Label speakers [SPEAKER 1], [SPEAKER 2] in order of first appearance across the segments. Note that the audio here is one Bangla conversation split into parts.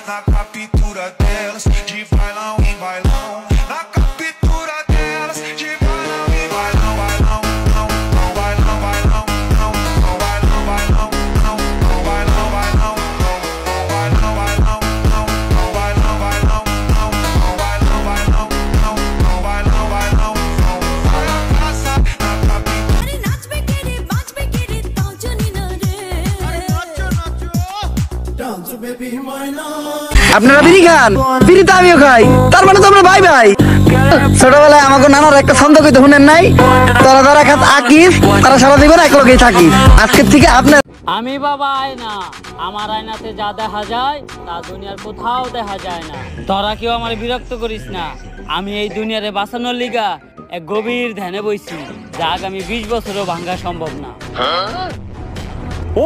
[SPEAKER 1] na captura delas, de bailão em bailão. Na captura delas, de bailão em bailão, bailão, não, não, bailão, bailão, não, não, bailão, bailão, não, não, bailão, bailão, não, bailão, bailão, não, não, bailão, bailão, não, não, bailão, bailão, não, não, bailão, bailão, não. Vai a praça na captura.
[SPEAKER 2] আপনারা বিড়ি খান, বিড়ি তো আমিও খাই, তার মানে তো আমরা ভাই ভাই। ছোটবেলায় আমাকে নানার একটা ছন্দ কইতে শুনেন নাই, তোরা যারা খাত আকিস তারা সারা জীবন এক লগেই থাকিস। আজকের থেকে আপনার
[SPEAKER 3] আমি বাবা আয়না, আমার আয়নাতে যা দেখা যায় তা দুনিয়ার কোথাও দেখা যায় না। তোরা কেউ আমার বিরক্ত করিস না। আমি এই দুনিয়ারে বাঁচানোর লিগা এক গভীর ধ্যানে বইছি, যা আগামী 20 বছরও ভাঙা সম্ভব না।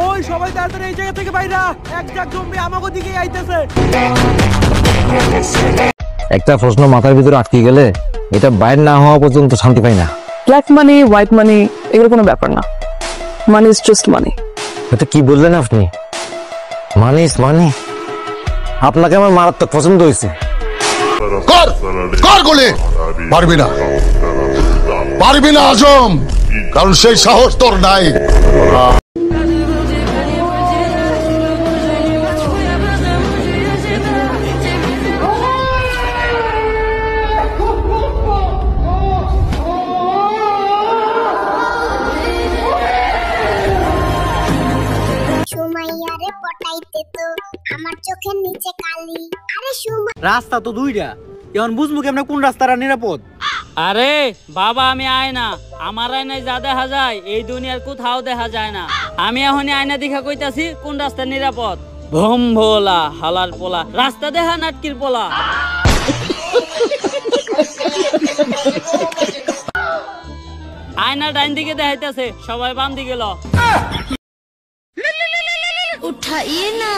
[SPEAKER 4] ওই সবাই তাড়াতাড়ি এই জায়গা থেকে বাইরা, একটা জম্বি আমাগো দিকে আইতেছে।
[SPEAKER 5] একটা প্রশ্ন মাথার ভিতরে আটকে গেলে এটা বাইর না হওয়া পর্যন্ত শান্তি পাই না।
[SPEAKER 6] ব্ল্যাক মানি, হোয়াইট মানি এগুলো কোনো ব্যাপার না। মানি ইজ জাস্ট মানি।
[SPEAKER 5] এটা কি বললেন আপনি? Money is money? আপনাকে আমার মারাত্মক পছন্দ হয়েছে।
[SPEAKER 7] কর কর গুলি, পারবি না, পারবি না আজম, কারণ সেই সাহস তোর নাই।
[SPEAKER 4] রাস্তা তো দুইটা, এখন বুঝবো কেমন কোন রাস্তাটা নিরাপদ।
[SPEAKER 3] আরে বাবা আমি আয়না, আমার আয়নায় যা দেখা যায় এই দুনিয়ার কোথাও দেখা যায় না। আমি এখনই আয়না দেখা কইতাছি কোন রাস্তা নিরাপদ। ভোম ভোলা হালার পোলা, রাস্তা দেখা নাটকির পোলা। আয়না ডাইন দিকে দেখাইতেছে, সবাই বাম দিকে ল।
[SPEAKER 8] উঠাইয়ে না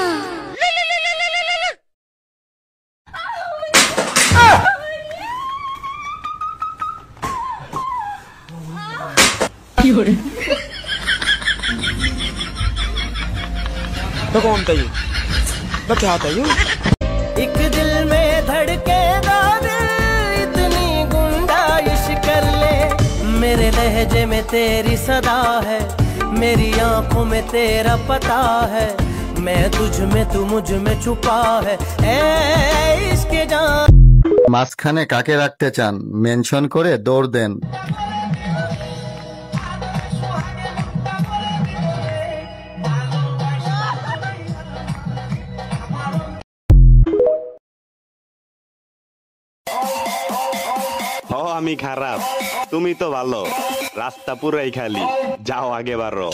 [SPEAKER 4] तो कौन था ये? तो क्या था ये? एक दिल में धड़केगा दिल, इतनी गुंजाइश कर ले। मेरे लहजे में तेरी सदा है, मेरी आंखों में तेरा पता है। मैं तुझ में तू मुझ में छुपा है, ऐ इश्क जान।
[SPEAKER 9] মাঝখানে কাকে রাখতে চান মেনশন করে দৌড় দেন।
[SPEAKER 10] আমি খারাপ, তুমি তো ভালো, রাস্তা পুরাই খালি, যাও আগে বাড়ো।